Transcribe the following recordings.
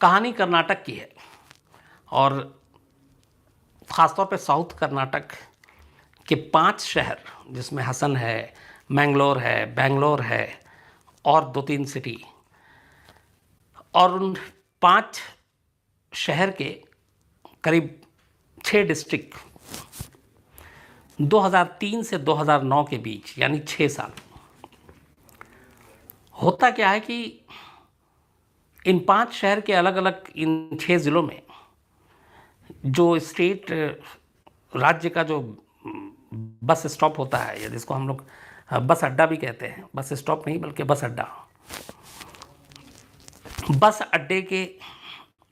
कहानी कर्नाटक की है और ख़ासतौर पे साउथ कर्नाटक के 5 शहर जिसमें हसन है, मैंगलोर है, बेंगलोर है और 2-3 सिटी, और उन 5 शहर के करीब 6 डिस्ट्रिक्ट 2003 से 2009 के बीच, यानी 6 साल। होता क्या है कि इन 5 शहर के अलग अलग इन 6 ज़िलों में जो स्टेट राज्य का जो बस स्टॉप होता है, या जिसको हम लोग बस अड्डा भी कहते हैं, बस स्टॉप नहीं बल्कि बस अड्डा, बस अड्डे के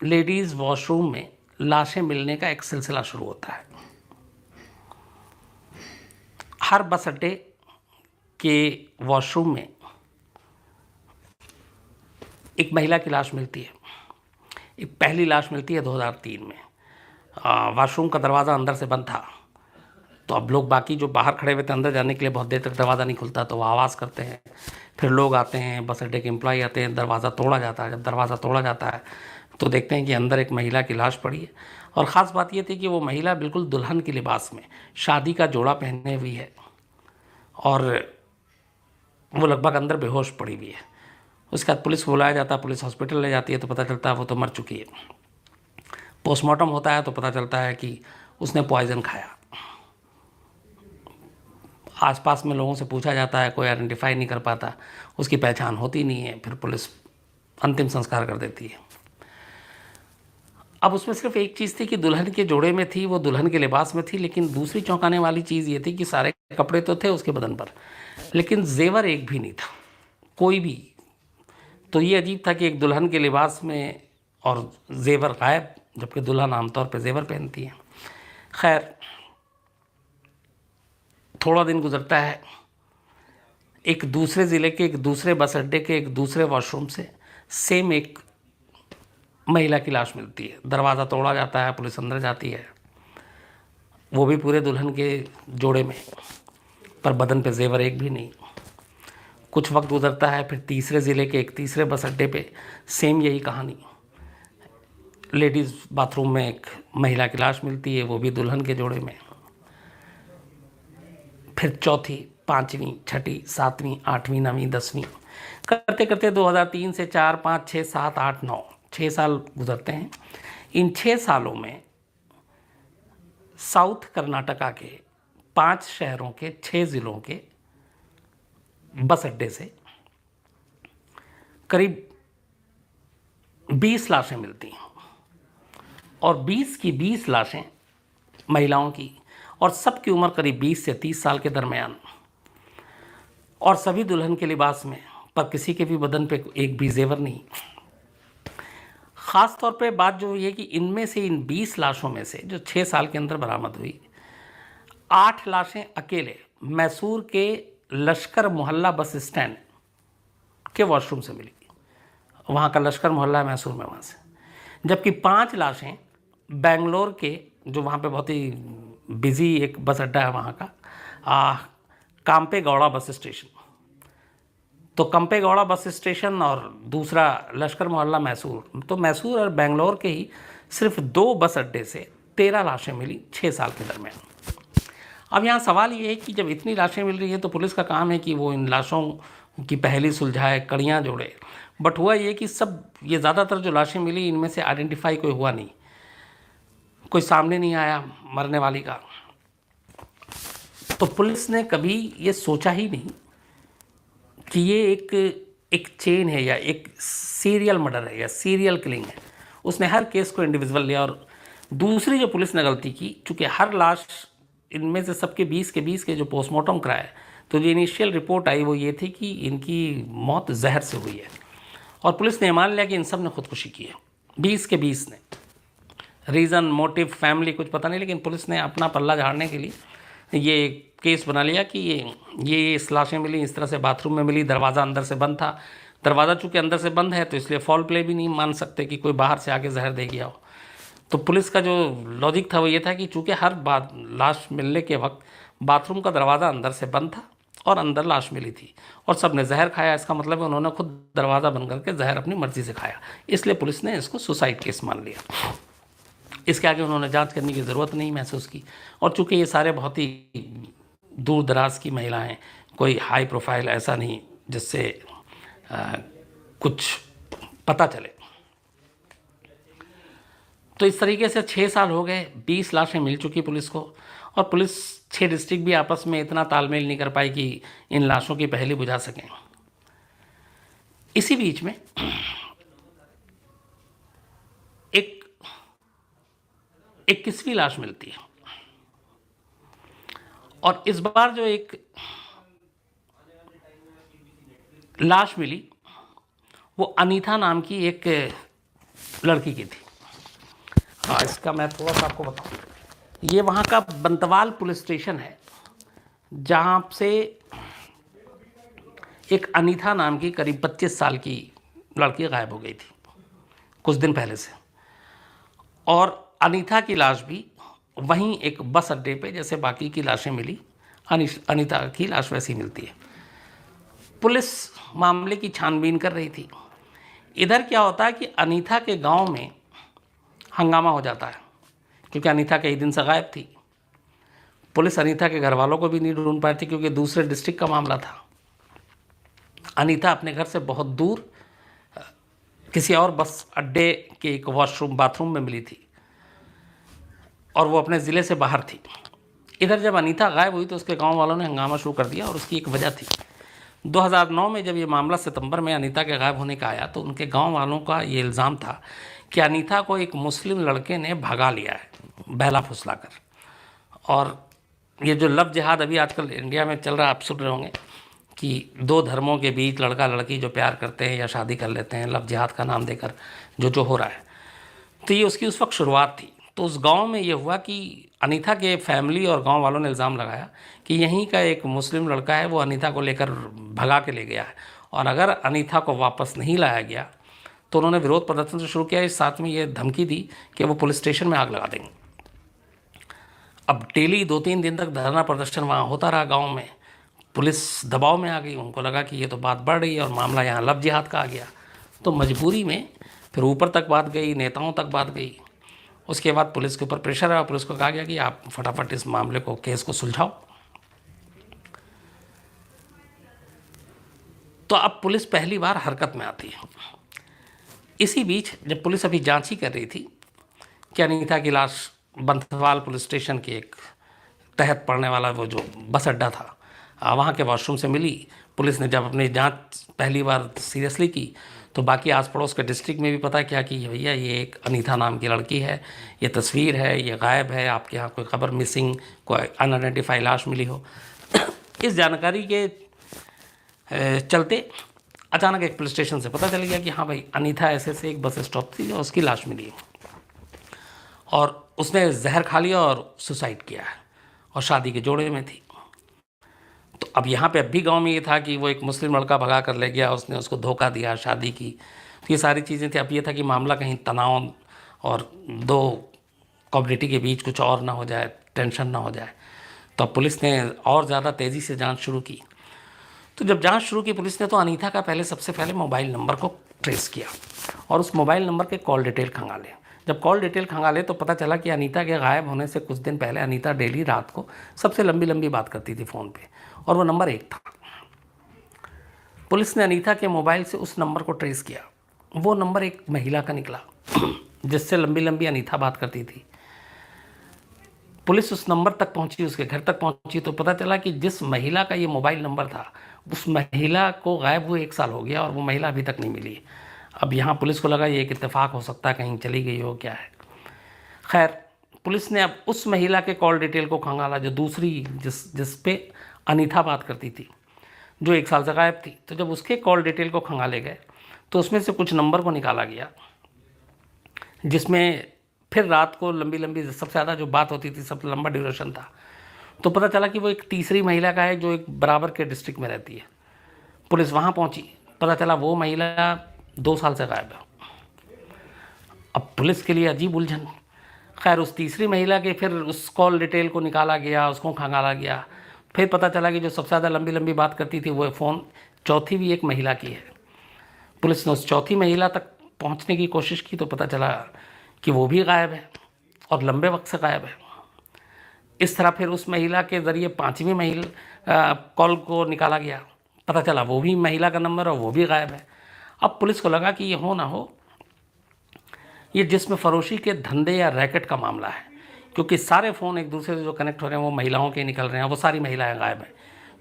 लेडीज़ वॉशरूम में लाशें मिलने का एक सिलसिला शुरू होता है। हर बस अड्डे के वॉशरूम में एक महिला की लाश मिलती है। एक पहली लाश मिलती है 2003 में। वॉशरूम का दरवाज़ा अंदर से बंद था, तो अब लोग बाकी जो बाहर खड़े हुए थे अंदर जाने के लिए, बहुत देर तक दरवाज़ा नहीं खुलता तो वो आवाज़ करते हैं। फिर लोग आते हैं, बस अड्डे के एम्प्लॉय आते हैं, दरवाज़ा तोड़ा जाता है। जब दरवाज़ा तोड़ा जाता है तो देखते हैं कि अंदर एक महिला की लाश पड़ी है। और ख़ास बात ये थी कि वो महिला बिल्कुल दुल्हन के लिबास में, शादी का जोड़ा पहने हुई है, और वो लगभग अंदर बेहोश पड़ी हुई है। उसके बाद पुलिस को बुलाया जाता है, पुलिस हॉस्पिटल ले जाती है तो पता चलता है वो तो मर चुकी है। पोस्टमार्टम होता है तो पता चलता है कि उसने पॉइज़न खाया। आसपास में लोगों से पूछा जाता है, कोई आइडेंटिफाई नहीं कर पाता, उसकी पहचान होती नहीं है। फिर पुलिस अंतिम संस्कार कर देती है। अब उसमें सिर्फ एक चीज़ थी कि दुल्हन के जोड़े में थी, वो दुल्हन के लिबास में थी, लेकिन दूसरी चौंकाने वाली चीज़ ये थी कि सारे कपड़े तो थे उसके बदन पर, लेकिन जेवर एक भी नहीं था, कोई भी। तो ये अजीब था कि एक दुल्हन के लिबास में और जेवर गायब, जबकि दुल्हन आमतौर पर जेवर पहनती है। खैर, थोड़ा दिन गुजरता है, एक दूसरे ज़िले के एक दूसरे बस अड्डे के एक दूसरे वॉशरूम से सेम एक महिला की लाश मिलती है। दरवाज़ा तोड़ा जाता है, पुलिस अंदर जाती है, वो भी पूरे दुल्हन के जोड़े में, पर बदन पे जेवर एक भी नहीं। कुछ वक्त गुजरता है, फिर तीसरे ज़िले के एक तीसरे बस अड्डे पे सेम यही कहानी। लेडीज़ बाथरूम में एक महिला की लाश मिलती है, वो भी दुल्हन के जोड़े में। फिर चौथी, पाँचवीं, छठी, सातवीं, आठवीं, नवीं, 10वीं, करते करते 2003 से 4, 5, 6, 7, 8, 9, 6 साल गुजरते हैं। इन 6 सालों में साउथ कर्नाटका के 5 शहरों के 6 ज़िलों के बस अड्डे से करीब 20 लाशें मिलती हैं, और 20 की 20 लाशें महिलाओं की, और सबकी उम्र करीब 20 से 30 साल के दरमियान, और सभी दुल्हन के लिबास में, पर किसी के भी बदन पे एक भी जेवर नहीं। ख़ास तौर पे बात जो ये कि इनमें से, इन 20 लाशों में से जो 6 साल के अंदर बरामद हुई, 8 लाशें अकेले मैसूर के लश्कर मोहल्ला बस स्टैंड के वॉशरूम से मिली। वहाँ का लश्कर मोहल्ला है मैसूर में, वहाँ से। जबकि 5 लाशें बेंगलोर के, जो वहाँ पे बहुत ही बिजी एक बस अड्डा है वहाँ का, काम्पेगौड़ा बस स्टेशन। तो कंपेगौड़ा बस स्टेशन और दूसरा लश्कर मोहल्ला मैसूर, तो मैसूर और बेंगलोर के ही सिर्फ 2 बस अड्डे से 13 लाशें मिली 6 साल के दरमियान। अब यहाँ सवाल ये है कि जब इतनी लाशें मिल रही है तो पुलिस का काम है कि वो इन लाशों की पहली सुलझाए, कड़ियाँ जोड़े। बट हुआ ये कि ये ज़्यादातर जो लाशें मिली, इनमें से आइडेंटिफाई कोई हुआ नहीं, कोई सामने नहीं आया मरने वाली का। तो पुलिस ने कभी ये सोचा ही नहीं कि ये एक चेन है, या एक सीरियल मर्डर है, या सीरियल किलिंग है। उसने हर केस को इंडिविजुअल लिया। और दूसरी जो पुलिस ने गलती की, चूँकि हर लाश, इनमें से सबके 20 के 20 के जो पोस्टमार्टम कराए, तो जो इनिशियल रिपोर्ट आई वो ये थी कि इनकी मौत जहर से हुई है। और पुलिस ने मान लिया कि इन सब ने खुदकुशी की है, 20 के 20 ने। रीज़न, मोटिव, फैमिली कुछ पता नहीं, लेकिन पुलिस ने अपना पल्ला झाड़ने के लिए ये केस बना लिया कि ये इस लाशें मिली, इस तरह से बाथरूम में मिली, दरवाज़ा अंदर से बंद था। दरवाज़ा चूँकि अंदर से बंद है तो इसलिए फॉल प्ले भी नहीं मान सकते कि कोई बाहर से आके जहर दे गया हो। तो पुलिस का जो लॉजिक था वो ये था कि चूँकि हर लाश मिलने के वक्त बाथरूम का दरवाज़ा अंदर से बंद था और अंदर लाश मिली थी और सबने जहर खाया। इसका मतलब है उन्होंने खुद दरवाज़ा बंद करके जहर अपनी मर्जी से खाया, इसलिए पुलिस ने इसको सुसाइड केस मान लिया। इसके आगे उन्होंने जांच करने की ज़रूरत नहीं महसूस की। और चूंकि ये सारे बहुत ही दूर दराज की महिलाएं, कोई हाई प्रोफाइल ऐसा नहीं जिससे कुछ पता चले, तो इस तरीके से 6 साल हो गए, 20 लाशें मिल चुकी पुलिस को, और पुलिस 6 डिस्ट्रिक्ट भी आपस में इतना तालमेल नहीं कर पाई कि इन लाशों की पहली बुझा सकें। इसी बीच में एक 21वीं लाश मिलती है, और इस बार जो एक लाश मिली वो अनीता नाम की एक लड़की की थी। हाँ, इसका मैं थोड़ा सा आपको बताऊं, ये वहाँ का बंतवाल पुलिस स्टेशन है जहाँ से एक अनीता नाम की करीब 25 साल की लड़की गायब हो गई थी कुछ दिन पहले से। और अनीता की लाश भी वहीं एक बस अड्डे पे जैसे बाकी की लाशें मिली, अनीता की लाश वैसी मिलती है। पुलिस मामले की छानबीन कर रही थी। इधर क्या होता है कि अनीता के गांव में हंगामा हो जाता है, क्योंकि अनीता कई दिन से गायब थी। पुलिस अनीता के घर वालों को भी नहीं ढूंढ पाई थी, क्योंकि दूसरे डिस्ट्रिक्ट का मामला था। अनीता अपने घर से बहुत दूर किसी और बस अड्डे के एक वॉशरूम बाथरूम में मिली थी, और वो अपने ज़िले से बाहर थी। इधर जब अनीता गायब हुई तो उसके गांव वालों ने हंगामा शुरू कर दिया, और उसकी एक वजह थी। 2009 में जब ये मामला सितंबर में अनीता के गायब होने का आया, तो उनके गांव वालों का ये इल्ज़ाम था कि अनीता को एक मुस्लिम लड़के ने भगा लिया है बहला फुसलाकर। और ये जो लव जिहाद अभी आजकल इंडिया में चल रहा है, आप सुन रहे होंगे कि 2 धर्मों के बीच लड़का लड़की जो प्यार करते हैं या शादी कर लेते हैं, लव जिहाद का नाम देकर जो हो रहा है, तो ये उसकी उस वक्त शुरुआत थी। तो उस गांव में ये हुआ कि अनीता के फैमिली और गांव वालों ने इल्ज़ाम लगाया कि यहीं का एक मुस्लिम लड़का है, वो अनीता को लेकर भगा के ले गया है, और अगर अनीता को वापस नहीं लाया गया तो उन्होंने विरोध प्रदर्शन से शुरू किया। इस साथ में ये धमकी दी कि वो पुलिस स्टेशन में आग लगा देंगे। अब डेली 2-3 दिन तक धरना प्रदर्शन वहाँ होता रहा गाँव में। पुलिस दबाव में आ गई, उनको लगा कि ये तो बात बढ़ रही है और मामला यहाँ लव जिहाद का आ गया। तो मजबूरी में फिर ऊपर तक बात गई, नेताओं तक बात गई। उसके बाद पुलिस के ऊपर प्रेशर आया, पुलिस को कहा गया कि आप फटाफट इस मामले को, केस को सुलझाओ। तो अब पुलिस पहली बार हरकत में आती है। इसी बीच जब पुलिस अभी जांच ही कर रही थी कि अनीता की लाश बंथवाल पुलिस स्टेशन के एक तहत पड़ने वाला वो जो बस अड्डा था, वहाँ के वॉशरूम से मिली। पुलिस ने जब अपनी जांच पहली बार सीरियसली की तो बाकी आस पड़ोस के डिस्ट्रिक्ट में भी पता क्या कि भैया ये एक अनीता नाम की लड़की है, ये तस्वीर है, ये गायब है, आपके यहाँ कोई खबर मिसिंग, कोई अनआइडेंटिफाइड लाश मिली हो। इस जानकारी के चलते अचानक एक पुलिस स्टेशन से पता चल गया कि हाँ भाई, अनीता ऐसे से एक बस स्टॉप थी और उसकी लाश मिली है, और उसने जहर खा लिया और सुसाइड किया है, और शादी के जोड़े में थी। तो अब यहाँ पे अब भी गाँव में ये था कि वो एक मुस्लिम लड़का भगा कर ले गया, उसने उसको धोखा दिया, शादी की, तो ये सारी चीज़ें थी। अब ये था कि मामला कहीं तनाव और 2 कम्युनिटी के बीच कुछ और ना हो जाए, टेंशन ना हो जाए। तो अब पुलिस ने और ज़्यादा तेज़ी से जांच शुरू की। तो जब जांच शुरू की पुलिस ने, तो अनीता का सबसे पहले मोबाइल नंबर को ट्रेस किया और उस मोबाइल नंबर के कॉल डिटेल खंगाले। जब कॉल डिटेल खंगाले तो पता चला कि अनीता के गायब होने से कुछ दिन पहले अनीता डेली रात को सबसे लंबी बात करती थी फ़ोन पे, और वो नंबर 1 था। पुलिस ने अनीता के मोबाइल से उस नंबर को ट्रेस किया। वो नंबर एक महिला का निकला जिससे लंबी अनीता बात करती थी। पुलिस उस नंबर तक पहुंची, उसके घर तक पहुंची, तो पता चला कि जिस महिला का ये मोबाइल नंबर था, उस महिला को गायब हुए 1 साल हो गया और वो महिला अभी तक नहीं मिली। अब यहाँ पुलिस को लगा ये एक इत्तेफाक हो सकता है, कहीं चली गई हो, क्या है। खैर, पुलिस ने अब उस महिला के कॉल डिटेल को खंगाला जो दूसरी जिस पे अनीता बात करती थी, जो 1 साल से गायब थी। तो जब उसके कॉल डिटेल को खंगाले गए तो उसमें से कुछ नंबर को निकाला गया, जिसमें फिर रात को लंबी सबसे ज़्यादा जो बात होती थी, सबसे लंबा ड्यूरेशन था। तो पता चला कि वो एक तीसरी महिला का है जो एक बराबर के डिस्ट्रिक्ट में रहती है। पुलिस वहाँ पहुँची, पता चला वो महिला 2 साल से गायब है। अब पुलिस के लिए अजीब उलझन। खैर, उस तीसरी महिला के फिर उस कॉल डिटेल को निकाला गया, उसको खंगाला गया, फिर पता चला कि जो सबसे ज़्यादा लंबी लंबी बात करती थी वो फ़ोन चौथी भी एक महिला की है। पुलिस ने उस चौथी महिला तक पहुंचने की कोशिश की तो पता चला कि वो भी गायब है और लंबे वक्त से गायब है। इस तरह फिर उस महिला के ज़रिए पांचवी महिला कॉल को निकाला गया, पता चला वो भी महिला का नंबर और वो भी गायब है। अब पुलिस को लगा कि ये हो ना हो ये जिस्म फरोशी के धंधे या रैकेट का मामला है, क्योंकि सारे फ़ोन एक दूसरे से जो कनेक्ट हो रहे हैं वो महिलाओं के निकल रहे हैं, वो सारी महिलाएं गायब हैं।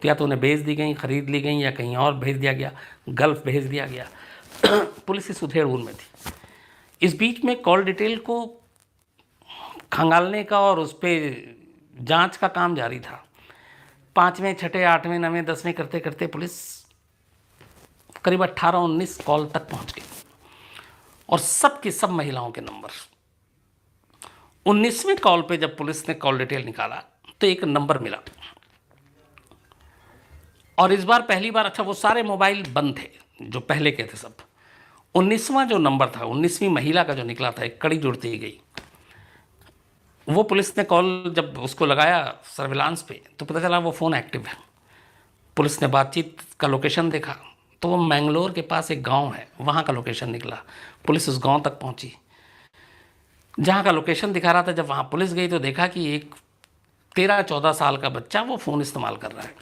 तो या तो उन्हें बेच दी गई, ख़रीद ली गई, या कहीं और भेज दिया गया, गल्फ़ भेज दिया गया। पुलिस इस उधेड़-बुन में थी। इस बीच में कॉल डिटेल को खंगालने का और उस पर जांच का काम जारी था। 5वें, 6ठे, 8वें, 9वें, 10वें करते करते पुलिस करीब 18-19 कॉल तक पहुंच गई और सब की सब महिलाओं के नंबर। 19वें कॉल पे जब पुलिस ने कॉल डिटेल निकाला तो एक नंबर मिला और इस बार पहली बार, अच्छा वो सारे मोबाइल बंद थे जो पहले के थे सब। 19वां जो नंबर था, 19वीं महिला का जो निकला था, एक कड़ी जुड़ती गई। वो पुलिस ने कॉल जब उसको लगाया सर्विलांस पे तो पता चला वो फ़ोन एक्टिव है। पुलिस ने बातचीत का लोकेशन देखा तो वो मैंगलोर के पास एक गांव है, वहाँ का लोकेशन निकला। पुलिस उस गांव तक पहुंची जहाँ का लोकेशन दिखा रहा था। जब वहाँ पुलिस गई तो देखा कि एक 13-14 साल का बच्चा वो फ़ोन इस्तेमाल कर रहा है।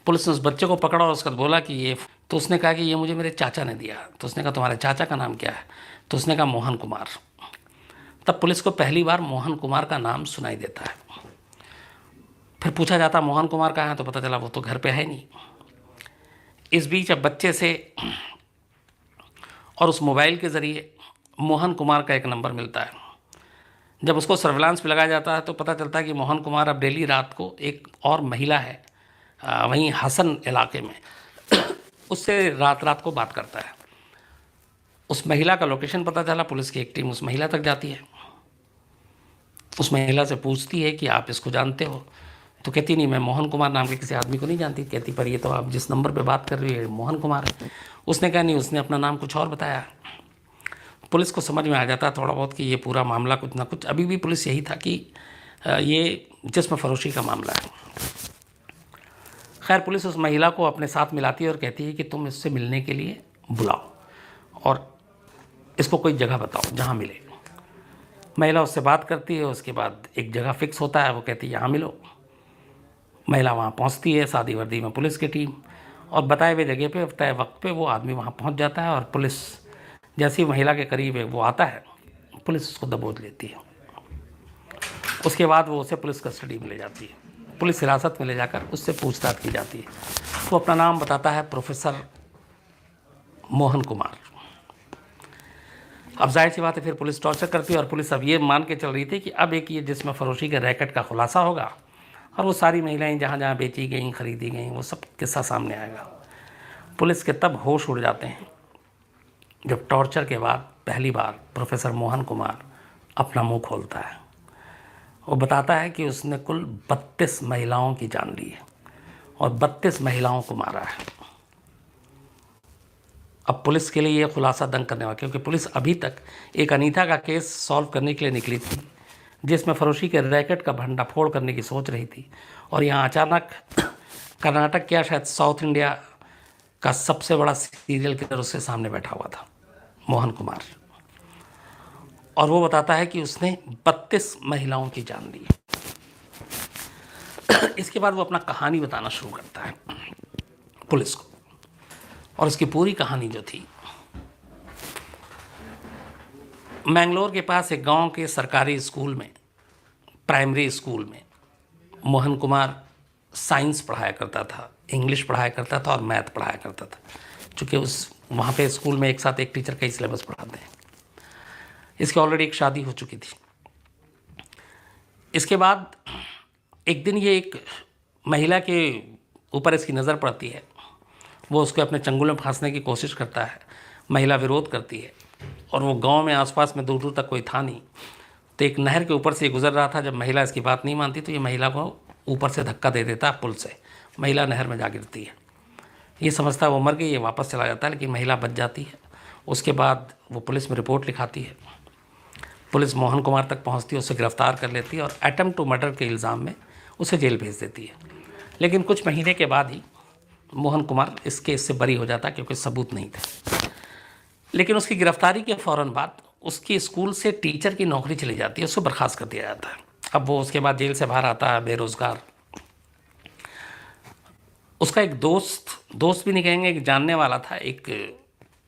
पुलिस ने उस बच्चे को पकड़ा और उसका बोला कि ये, तो उसने कहा कि ये मुझे मेरे चाचा ने दिया। तो उसने कहा तुम्हारे चाचा का नाम क्या है? तो उसने कहा मोहन कुमार। तब पुलिस को पहली बार मोहन कुमार का नाम सुनाई देता है। फिर पूछा जाता मोहन कुमार कहाँ है, तो पता चला वो तो घर पे है नहीं। इस बीच अब बच्चे से और उस मोबाइल के ज़रिए मोहन कुमार का एक नंबर मिलता है। जब उसको सर्विलांस पे लगाया जाता है तो पता चलता है कि मोहन कुमार अब डेली रात को एक और महिला है वहीं हसन इलाके में, उससे रात रात को बात करता है। उस महिला का लोकेशन पता चला, पुलिस की एक टीम उस महिला तक जाती है। उस महिला से पूछती है कि आप इसको जानते हो? तो कहती नहीं, मैं मोहन कुमार नाम के किसी आदमी को नहीं जानती। कहती पर ये तो आप जिस नंबर पे बात कर रही है मोहन कुमार है। उसने कहा नहीं, उसने अपना नाम कुछ और बताया। पुलिस को समझ में आ जाता थोड़ा बहुत कि ये पूरा मामला कुछ ना कुछ, अभी भी पुलिस यही था कि ये जिस्म फरोशी का मामला है। खैर पुलिस उस महिला को अपने साथ मिलाती है और कहती है कि तुम इससे मिलने के लिए बुलाओ और इसको कोई जगह बताओ जहाँ मिले। महिला उससे बात करती है, उसके बाद एक जगह फिक्स होता है, वो कहती है यहाँ मिलो। महिला वहाँ पहुँचती है सादी वर्दी में पुलिस की टीम, और बताए हुए जगह पे तय वक्त पे वो आदमी वहाँ पहुँच जाता है। और पुलिस जैसी महिला के करीब है वो आता है, पुलिस उसको दबोच लेती है। उसके बाद वो उसे पुलिस कस्टडी में ले जाती है, पुलिस हिरासत में ले जाकर उससे पूछताछ की जाती है। वो अपना नाम बताता है, प्रोफेसर मोहन कुमार। अब जाहिर सी बात है फिर पुलिस टॉर्चर करती है और पुलिस अब ये मान के चल रही थी कि अब एक ये जिस्म फरोशी के रैकेट का खुलासा होगा और वो सारी महिलाएं जहाँ जहाँ बेची गई, खरीदी गई, वो सब किस्सा सामने आएगा। पुलिस के तब होश उड़ जाते हैं जब टॉर्चर के बाद पहली बार प्रोफेसर मोहन कुमार अपना मुंह खोलता है। वो बताता है कि उसने कुल 32 महिलाओं की जान ली है और 32 महिलाओं को मारा है। अब पुलिस के लिए ये खुलासा दंग करने वाला, क्योंकि पुलिस अभी तक एक अनीता का केस सॉल्व करने के लिए निकली थी जिसमें फरोशी के रैकेट का भंडाफोड़ करने की सोच रही थी, और यहाँ अचानक कर्नाटक क्या शायद साउथ इंडिया का सबसे बड़ा सीरियल किलर उसके सामने बैठा हुआ था, मोहन कुमार। और वो बताता है कि उसने 32 महिलाओं की जान ली। इसके बाद वो अपना कहानी बताना शुरू करता है पुलिस को, और उसकी पूरी कहानी जो थी, मैंगलोर के पास एक गांव के सरकारी स्कूल में, प्राइमरी स्कूल में मोहन कुमार साइंस पढ़ाया करता था, इंग्लिश पढ़ाया करता था और मैथ पढ़ाया करता था, चूँकि उस वहाँ पे स्कूल में एक साथ एक टीचर कई सिलेबस पढ़ाते हैं। इसकी ऑलरेडी एक शादी हो चुकी थी। इसके बाद एक दिन ये एक महिला के ऊपर इसकी नज़र पड़ती है, वो उसको अपने चंगुल में फांसने की कोशिश करता है। महिला विरोध करती है और वो गांव में आसपास में दूर दूर तक कोई था नहीं, तो एक नहर के ऊपर से गुजर रहा था। जब महिला इसकी बात नहीं मानती तो ये महिला को ऊपर से धक्का दे देता है पुल से, महिला नहर में जा गिरती है। ये समझता है वो मर गई, ये वापस चला जाता है, लेकिन महिला बच जाती है। उसके बाद वो पुलिस में रिपोर्ट लिखाती है। पुलिस मोहन कुमार तक पहुंचती है, उसे गिरफ्तार कर लेती है और अटेम्प्ट टू मर्डर के इल्ज़ाम में उसे जेल भेज देती है। लेकिन कुछ महीने के बाद ही मोहन कुमार इस केस से बरी हो जाता क्योंकि सबूत नहीं थे। लेकिन उसकी गिरफ्तारी के फ़ौरन बाद उसकी स्कूल से टीचर की नौकरी चली जाती है, उसको बर्खास्त कर दिया जाता है। अब वो उसके बाद जेल से बाहर आता है बेरोज़गार। उसका एक दोस्त भी नहीं कहेंगे, एक जानने वाला था, एक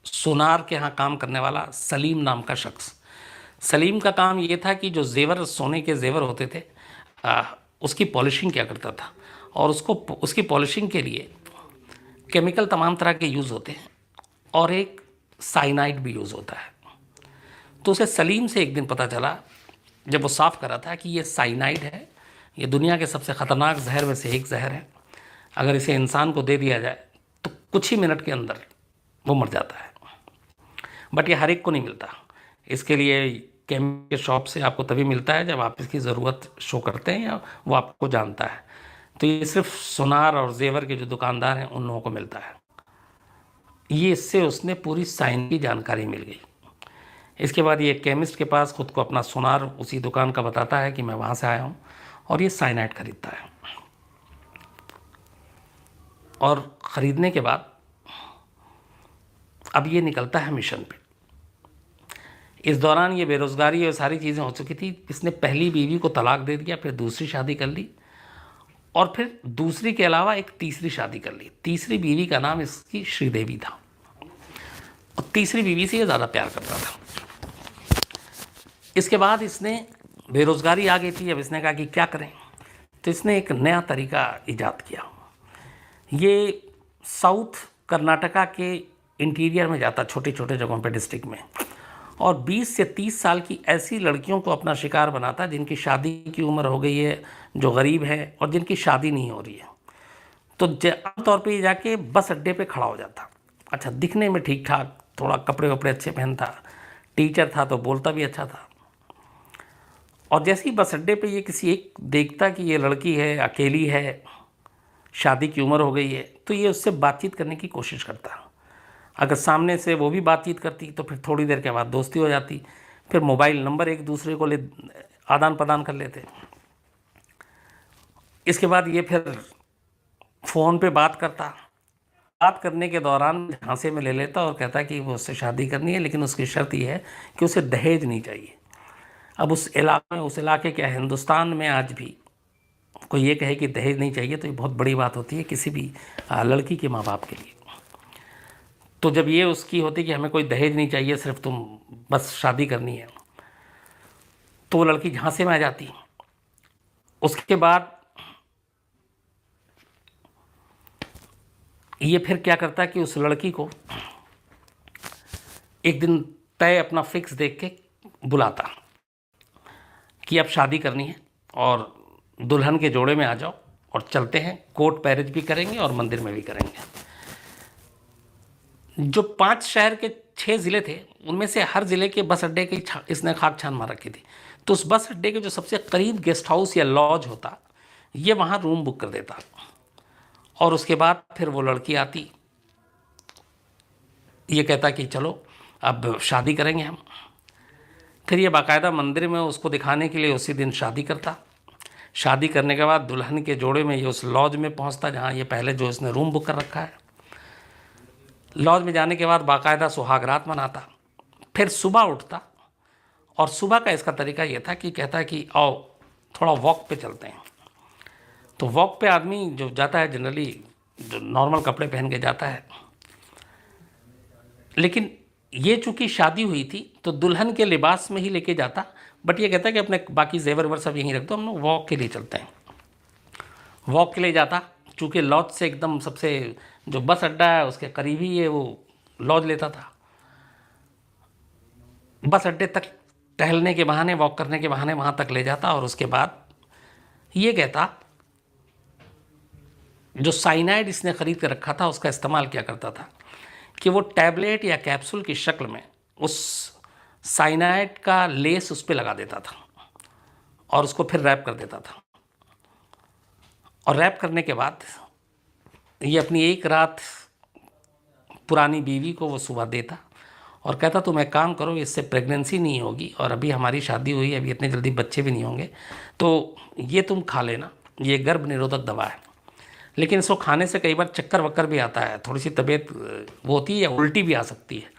सोनार के यहाँ काम करने वाला सलीम नाम का शख्स। सलीम का काम ये था कि जो जेवर, सोने के जेवर होते थे, उसकी पॉलिशिंग किया करता था। और उसकी पॉलिशिंग के लिए केमिकल तमाम तरह के यूज़ होते हैं और एक साइनाइड भी यूज़ होता है। तो उसे सलीम से एक दिन पता चला जब वो साफ कर रहा था कि ये साइनाइड है, ये दुनिया के सबसे ख़तरनाक जहर में से एक जहर है। अगर इसे इंसान को दे दिया जाए तो कुछ ही मिनट के अंदर वो मर जाता है। बट ये हर एक को नहीं मिलता। इसके लिए केमिकल के शॉप से आपको तभी मिलता है जब आप इसकी ज़रूरत शो करते हैं या वो आपको जानता है। तो ये सिर्फ सोनार और जेवर के जो दुकानदार हैं उन लोगों को मिलता है। ये इससे उसने पूरी साइंस की जानकारी मिल गई। इसके बाद ये केमिस्ट के पास खुद को अपना सोनार उसी दुकान का बताता है कि मैं वहाँ से आया हूँ, और ये साइनाइड खरीदता है। और ख़रीदने के बाद अब ये निकलता है मिशन पे। इस दौरान ये बेरोज़गारी और सारी चीज़ें हो चुकी थी। इसने पहली बीवी को तलाक दे दिया, फिर दूसरी शादी कर ली, और फिर दूसरी के अलावा एक तीसरी शादी कर ली। तीसरी बीवी का नाम इसकी श्रीदेवी था, और तीसरी बीवी से ये ज़्यादा प्यार करता था। इसके बाद इसने, बेरोज़गारी आ गई थी, अब इसने कहा कि क्या करें, तो इसने एक नया तरीका ईजाद किया। ये साउथ कर्नाटका के इंटीरियर में जाता, छोटे छोटे जगहों पे, डिस्ट्रिक्ट में, और 20 से 30 साल की ऐसी लड़कियों को अपना शिकार बनाता जिनकी शादी की उम्र हो गई है, जो गरीब है और जिनकी शादी नहीं हो रही है। तो आमतौर पे ये जाके बस अड्डे पे खड़ा हो जाता। अच्छा, दिखने में ठीक ठाक, थोड़ा कपड़े वपड़े अच्छे पहनता, टीचर था तो बोलता भी अच्छा था। और जैसे ही बस अड्डे पे ये किसी एक देखता कि ये लड़की है, अकेली है, शादी की उम्र हो गई है, तो ये उससे बातचीत करने की कोशिश करता। अगर सामने से वो भी बातचीत करती तो फिर थोड़ी देर के बाद दोस्ती हो जाती, फिर मोबाइल नंबर एक दूसरे को ले आदान प्रदान कर लेते। इसके बाद ये फिर फ़ोन पे बात करता। बात करने के दौरान झांसे में ले लेता और कहता कि वो उससे शादी करनी है, लेकिन उसकी शर्त ये है कि उसे दहेज नहीं चाहिए। अब उस इलाके क्या, हिंदुस्तान में आज भी कोई ये कहे कि दहेज नहीं चाहिए तो ये बहुत बड़ी बात होती है किसी भी लड़की के माँ बाप के लिए। तो जब ये उसकी होती कि हमें कोई दहेज नहीं चाहिए, सिर्फ तुम बस शादी करनी है, तो वो लड़की झांसे में आ जाती। उसके बाद ये फिर क्या करता कि उस लड़की को एक दिन तय अपना फिक्स देख के बुलाता कि अब शादी करनी है और दुल्हन के जोड़े में आ जाओ और चलते हैं, कोर्ट मैरिज भी करेंगे और मंदिर में भी करेंगे। जो 5 शहर के 6 ज़िले थे, उनमें से हर ज़िले के बस अड्डे की इसने खाक छान मार रखी थी। तो उस बस अड्डे के जो सबसे करीब गेस्ट हाउस या लॉज होता, ये वहाँ रूम बुक कर देता, और उसके बाद फिर वो लड़की आती, ये कहता कि चलो अब शादी करेंगे हम। फिर ये बाकायदा मंदिर में उसको दिखाने के लिए उसी दिन शादी करता। शादी करने के बाद दुल्हन के जोड़े में ये उस लॉज में पहुंचता जहां ये पहले जो इसने रूम बुक कर रखा है। लॉज में जाने के बाद बाकायदा सुहागरात मनाता। फिर सुबह उठता, और सुबह का इसका तरीका ये था कि कहता कि आओ थोड़ा वॉक पे चलते हैं। तो वॉक पे आदमी जो जाता है जनरली जो नॉर्मल कपड़े पहन के जाता है, लेकिन ये चूँकि शादी हुई थी तो दुल्हन के लिबास में ही लेके जाता। बट ये कहता है कि अपने बाकी जेवर वेवर सब यहीं रख दो, हम लोग वॉक के लिए चलते हैं। वॉक के लिए जाता, चूँकि लॉज से एकदम सबसे जो बस अड्डा है उसके करीब ही ये वो लॉज लेता था। बस अड्डे तक टहलने के बहाने, वॉक करने के बहाने वहाँ तक ले जाता, और उसके बाद ये कहता जो साइनाइड इसने ख़रीद कर रखा था उसका इस्तेमाल क्या करता था कि वो टैबलेट या कैप्सूल की शक्ल में उस साइनाइड का लेस उस पर लगा देता था और उसको फिर रैप कर देता था। और रैप करने के बाद ये अपनी एक रात पुरानी बीवी को वो सुबह देता और कहता तुम एक काम करो, इससे प्रेगनेंसी नहीं होगी और अभी हमारी शादी हुई है, अभी इतने जल्दी बच्चे भी नहीं होंगे, तो ये तुम खा लेना ये गर्भ निरोधक दवा है, लेकिन इसको खाने से कई बार चक्कर वक्कर भी आता है, थोड़ी सी तबीयत वो होती है या उल्टी भी आ सकती है,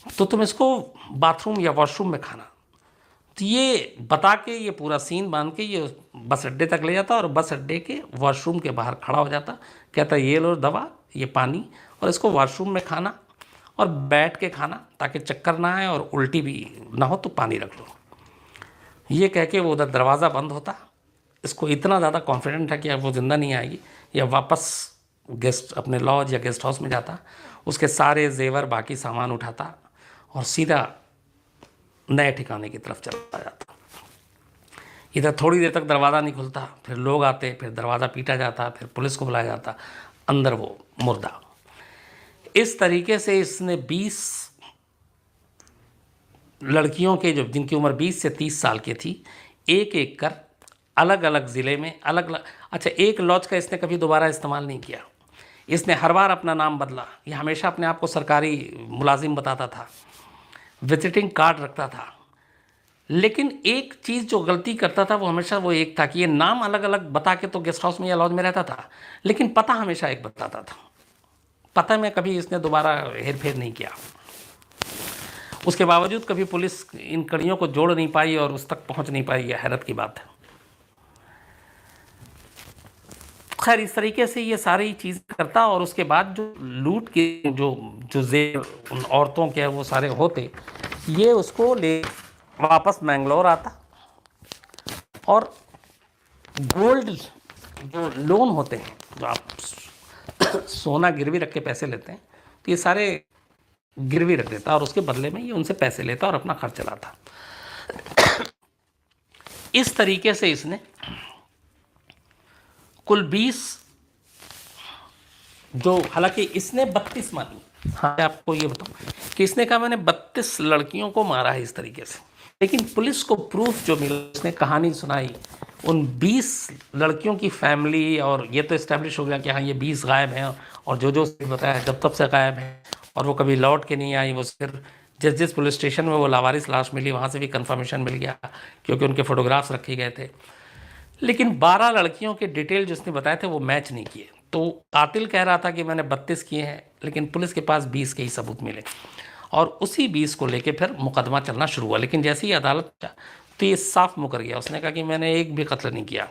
तो तुम इसको बाथरूम या वॉशरूम में खाना। तो ये बता के, ये पूरा सीन बांध के ये बस अड्डे तक ले जाता और बस अड्डे के वॉशरूम के बाहर खड़ा हो जाता, कहता ये लो दवा, ये पानी, और इसको वॉशरूम में खाना और बैठ के खाना ताकि चक्कर ना आए और उल्टी भी ना हो तो पानी रख लो। ये कह के वो उधर दरवाज़ा बंद होता। इसको इतना ज़्यादा कॉन्फिडेंट है कि अब वो ज़िंदा नहीं आएगी, या वापस गेस्ट अपने लॉज या गेस्ट हाउस में जाता, उसके सारे जेवर बाकी सामान उठाता और सीधा नए ठिकाने की तरफ चला जाता। इधर थोड़ी देर तक दरवाज़ा नहीं खुलता, फिर लोग आते, फिर दरवाज़ा पीटा जाता, फिर पुलिस को बुलाया जाता, अंदर वो मुर्दा। इस तरीके से इसने 20 लड़कियों के, जो जिनकी उम्र 20 से 30 साल की थी, एक एक कर अलग अलग ज़िले में अलग अलग। अच्छा, एक लॉज का इसने कभी दोबारा इस्तेमाल नहीं किया, इसने हर बार अपना नाम बदला, ये हमेशा अपने आप को सरकारी मुलाजिम बताता था, विजिटिंग कार्ड रखता था। लेकिन एक चीज़ जो गलती करता था वो हमेशा वो एक था कि ये नाम अलग अलग बता के तो गेस्ट हाउस में या लॉज में रहता था, लेकिन पता हमेशा एक बताता था। पता में कभी इसने दोबारा हेर फेर नहीं किया। उसके बावजूद कभी पुलिस इन कड़ियों को जोड़ नहीं पाई और उस तक पहुंच नहीं पाई, यह हैरत की बात है। खैर, इस तरीके से ये सारी चीज़ करता और उसके बाद जो लूट के जो जो जेर उन औरतों के वो सारे होते, ये उसको ले वापस मैंगलोर आता और गोल्ड जो लोन होते हैं, जो आप सोना गिरवी रख के पैसे लेते हैं, तो ये सारे गिरवी रख देता और उसके बदले में ये उनसे पैसे लेता और अपना खर्च चलाता। इस तरीके से इसने कुल 20, जो हालांकि इसने 32 मानी। हाँ, आपको ये बताऊं कि इसने कहा मैंने 32 लड़कियों को मारा है इस तरीके से, लेकिन पुलिस को प्रूफ जो मिला, उसने कहानी सुनाई उन 20 लड़कियों की फैमिली, और ये तो इस्टेब्लिश हो गया कि हाँ ये 20 गायब हैं, और जो बताया जब तब से गायब हैं और वो कभी लौट के नहीं आई। वो सिर्फ जिस पुलिस स्टेशन में वो लावारिस लाश मिली वहाँ से भी कंफर्मेशन मिल गया क्योंकि उनके फोटोग्राफ्स रखे गए थे, लेकिन 12 लड़कियों के डिटेल जिसने बताए थे वो मैच नहीं किए। तो कातिल कह रहा था कि मैंने 32 किए हैं, लेकिन पुलिस के पास 20 के ही सबूत मिले और उसी 20 को लेके फिर मुकदमा चलना शुरू हुआ। लेकिन जैसे ही अदालत का, तो ये साफ मुकर गया, उसने कहा कि मैंने एक भी कत्ल नहीं किया।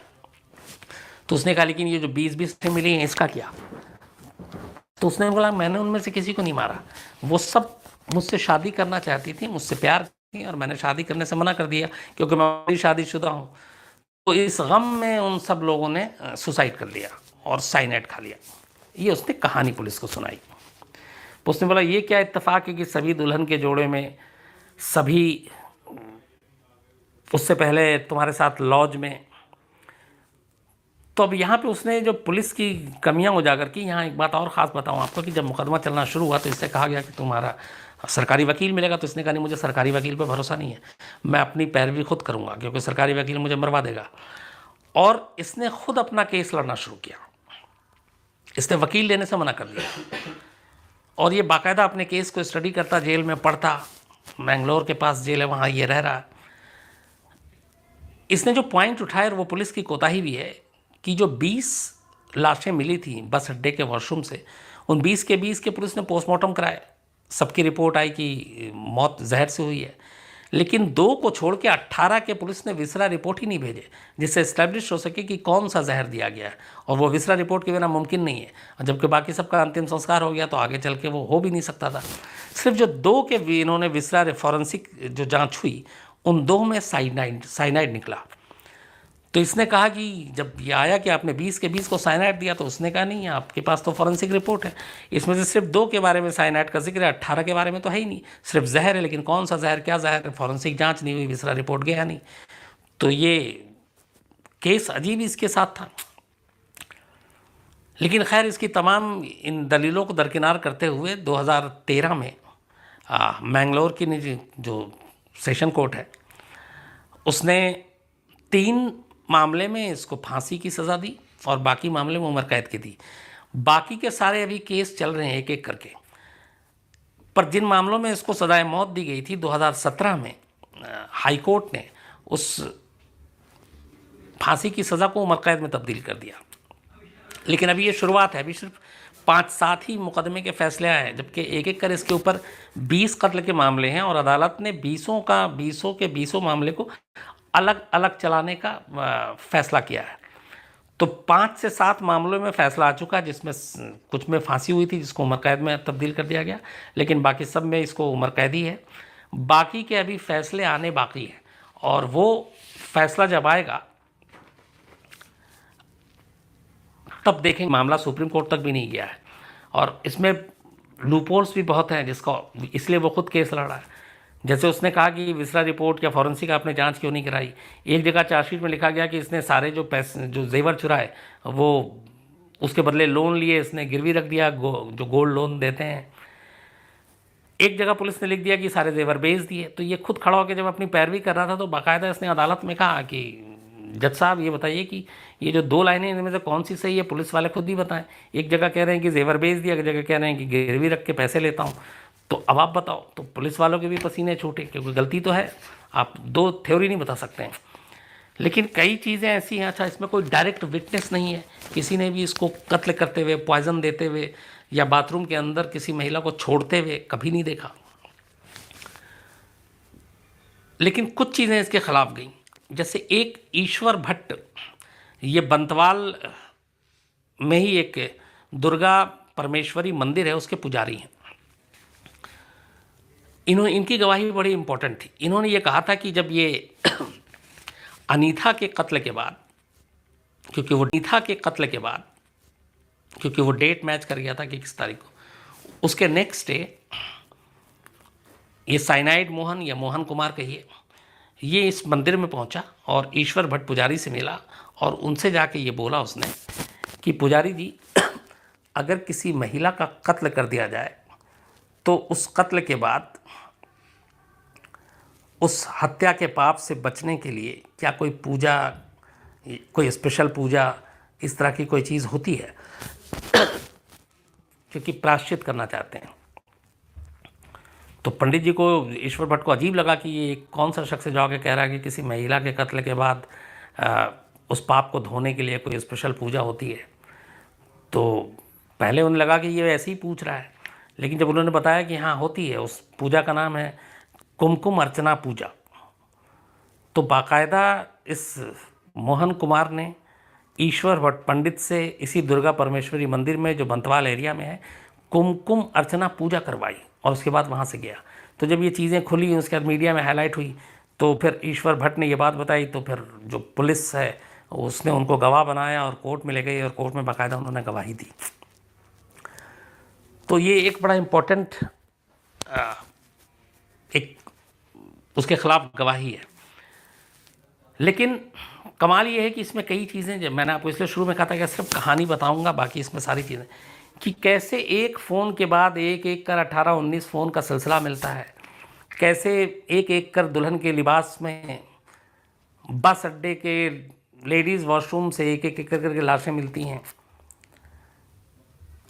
तो उसने कहा लेकिन ये जो 20 मिली हैं इसका क्या? तो उसने बोला मैंने उनमें से किसी को नहीं मारा, वो सब मुझसे शादी करना चाहती थी, मुझसे प्यार थी और मैंने शादी करने से मना कर दिया क्योंकि मैं शादीशुदा हूँ। तो इस गम में उन सब लोगों ने सुसाइड कर लिया और साइनाइड खा लिया। ये उसने कहानी पुलिस को सुनाई। तो उसने बोला ये क्या इत्तेफाक है कि सभी दुल्हन के जोड़े में सभी उससे पहले तुम्हारे साथ लॉज में। तो अब यहाँ पे उसने जो पुलिस की कमियां उजागर की। यहाँ एक बात और ख़ास बताऊँ आपको कि जब मुकदमा चलना शुरू हुआ तो इससे कहा गया कि तुम्हारा सरकारी वकील मिलेगा। तो इसने कहा नहीं, मुझे सरकारी वकील पे भरोसा नहीं है, मैं अपनी पैरवी खुद करूँगा क्योंकि सरकारी वकील मुझे मरवा देगा। और इसने खुद अपना केस लड़ना शुरू किया, इसने वकील लेने से मना कर दिया और ये बाकायदा अपने केस को स्टडी करता, जेल में पढ़ता, मैंगलोर के पास जेल है वहाँ ये रह रहा। इसने जो पॉइंट उठाया, और वो पुलिस की कोताही भी है, कि जो 20 लाशें मिली थी बस अड्डे के वॉशरूम से, उन 20 के पुलिस ने पोस्टमार्टम कराए, सबकी रिपोर्ट आई कि मौत जहर से हुई है। लेकिन 2 को छोड़ के 18 के पुलिस ने विसरा रिपोर्ट ही नहीं भेजे जिससे इस्टेब्लिश हो सके कि कौन सा जहर दिया गया है, और वो विसरा रिपोर्ट के बिना मुमकिन नहीं है। जबकि बाकी सबका अंतिम संस्कार हो गया तो आगे चल के वो हो भी नहीं सकता था। सिर्फ जो 2 के इन्होंने विसरा फॉरेंसिक जो जाँच हुई, उन 2 में साइनाइड निकला। तो इसने कहा कि जब ये आया कि आपने 20 के 20 को साइनाइड दिया, तो उसने कहा नहीं, आपके पास तो फॉरेंसिक रिपोर्ट है, इसमें से सिर्फ 2 के बारे में साइनाइड का जिक्र है, 18 के बारे में तो है ही नहीं, सिर्फ जहर है, लेकिन कौन सा जहर, क्या जहर, फॉरेंसिक जांच नहीं हुई, विसरा रिपोर्ट गया नहीं। तो ये केस अजीब इसके साथ था। लेकिन खैर, इसकी तमाम इन दलीलों को दरकिनार करते हुए 2013 में मैंगलोर की जो सेशन कोर्ट है, उसने 3 मामले में इसको फांसी की सज़ा दी और बाकी मामले में उम्र कैद की दी। बाकी के सारे अभी केस चल रहे हैं एक एक करके। पर जिन मामलों में इसको सजाए मौत दी गई थी, 2017 में हाई कोर्ट ने उस फांसी की सज़ा को उम्र कैद में तब्दील कर दिया। लेकिन अभी ये शुरुआत है, अभी सिर्फ 5-7 ही मुकदमे के फैसले आए हैं, जबकि एक एक कर इसके ऊपर 20 कत्ल के मामले हैं और अदालत ने 20 के 20 मामले को अलग अलग चलाने का फैसला किया है। तो 5 से 7 मामलों में फैसला आ चुका है, जिसमें कुछ में फांसी हुई थी जिसको उम्र कैद में तब्दील कर दिया गया, लेकिन बाकी सब में इसको उम्र कैद ही है। बाकी के अभी फैसले आने बाकी हैं और वो फैसला जब आएगा तब देखेंगे। मामला सुप्रीम कोर्ट तक भी नहीं गया है और इसमें लूपहोल्स भी बहुत हैं, जिसको इसलिए वो खुद केस लड़ रहा है। जैसे उसने कहा कि विसरा रिपोर्ट या फॉरेंसिक आपने जांच क्यों नहीं कराई। एक जगह चार्जशीट में लिखा गया कि इसने सारे जो पैसे जो जेवर चुराए वो उसके बदले लोन लिए, इसने गिरवी रख दिया, जो गोल्ड लोन देते हैं। एक जगह पुलिस ने लिख दिया कि सारे जेवर बेच दिए। तो ये खुद खड़ा होकर जब अपनी पैरवी कर रहा था तो बाकायदा इसने अदालत में कहा कि जज साहब ये बताइए कि ये जो 2 लाइनें इनमें से कौन सी सही है, पुलिस वाले खुद ही बताएं। एक जगह कह रहे हैं कि जेवर बेच दिया, एक जगह कह रहे हैं कि गिरवी रख के पैसे लेता हूँ। तो अब आप बताओ। तो पुलिस वालों के भी पसीने छूटे, क्योंकि गलती तो है, आप 2 थ्योरी नहीं बता सकते हैं। लेकिन कई चीज़ें ऐसी हैं, अच्छा इसमें कोई डायरेक्ट विटनेस नहीं है, किसी ने भी इसको कत्ल करते हुए, पॉइजन देते हुए या बाथरूम के अंदर किसी महिला को छोड़ते हुए कभी नहीं देखा। लेकिन कुछ चीज़ें इसके खिलाफ गई। जैसे एक ईश्वर भट्ट, ये बंतवाल में ही एक दुर्गा परमेश्वरी मंदिर है, उसके पुजारी हैं। इनकी गवाही भी बड़ी इंपॉर्टेंट थी। इन्होंने ये कहा था कि जब ये अनीता के कत्ल के बाद, क्योंकि वो डेट मैच कर गया था कि किस तारीख को, उसके नेक्स्ट डे ये साइनाइड मोहन या मोहन कुमार कहिए, ये इस मंदिर में पहुंचा और ईश्वर भट्ट पुजारी से मिला और उनसे जाके ये बोला उसने कि पुजारी जी, अगर किसी महिला का कत्ल कर दिया जाए तो उस कत्ल के बाद उस हत्या के पाप से बचने के लिए क्या कोई पूजा, कोई स्पेशल पूजा, इस तरह की कोई चीज़ होती है? क्योंकि प्रायश्चित करना चाहते हैं। तो पंडित जी को, ईश्वर भट्ट को अजीब लगा कि ये कौन सा शख्स जाके कह रहा है कि किसी महिला के कत्ल के बाद उस पाप को धोने के लिए कोई स्पेशल पूजा होती है। तो पहले उन्हें लगा कि ये ऐसे ही पूछ रहा है, लेकिन जब उन्होंने बताया कि हाँ होती है, उस पूजा का नाम है कुमकुम अर्चना पूजा, तो बाकायदा इस मोहन कुमार ने ईश्वर भट्ट पंडित से इसी दुर्गा परमेश्वरी मंदिर में, जो बंतवाल एरिया में है, कुमकुम अर्चना पूजा करवाई और उसके बाद वहाँ से गया। तो जब ये चीज़ें खुली, उसके बाद मीडिया में हाईलाइट हुई, तो फिर ईश्वर भट्ट ने ये बात बताई, तो फिर जो पुलिस है उसने उनको गवाह बनाया और कोर्ट में ले गई और कोर्ट में बाकायदा उन्होंने गवाही दी। तो ये एक बड़ा इम्पोर्टेंट एक उसके खिलाफ गवाही है। लेकिन कमाल ये है कि इसमें कई चीज़ें, जब मैंने आपको इसलिए शुरू में कहा था कि सिर्फ कहानी बताऊंगा, बाकी इसमें सारी चीज़ें, कि कैसे एक फ़ोन के बाद एक एक कर 18-19 फ़ोन का सिलसिला मिलता है, कैसे एक एक कर दुल्हन के लिबास में बस अड्डे के लेडीज़ वॉशरूम से एक एक करके लाशें मिलती हैं,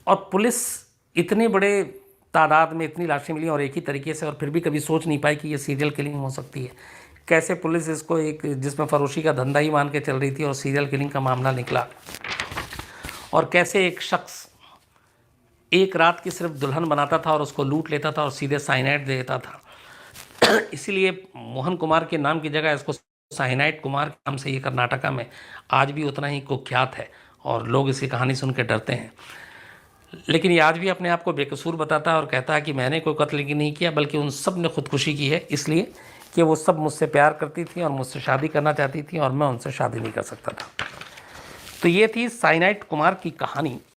और पुलिस इतने बड़े तादाद में इतनी लाशें मिली और एक ही तरीके से, और फिर भी कभी सोच नहीं पाई कि ये सीरियल किलिंग हो सकती है। कैसे पुलिस इसको एक जिसमें फरोशी का धंधा ही मान के चल रही थी और सीरियल किलिंग का मामला निकला, और कैसे एक शख्स एक रात की सिर्फ दुल्हन बनाता था और उसको लूट लेता था और सीधे साइनाइड दे देता था। इसीलिए मोहन कुमार के नाम की जगह इसको साइनाइड कुमार के नाम से ये कर्नाटका में आज भी उतना ही कुख्यात है और लोग इसकी कहानी सुन के डरते हैं। लेकिन ये आज भी अपने आप को बेकसूर बताता है और कहता है कि मैंने कोई कत्ल नहीं किया, बल्कि उन सब ने खुदकुशी की है, इसलिए कि वो सब मुझसे प्यार करती थी और मुझसे शादी करना चाहती थी और मैं उनसे शादी नहीं कर सकता था। तो ये थी साइनाइड कुमार की कहानी।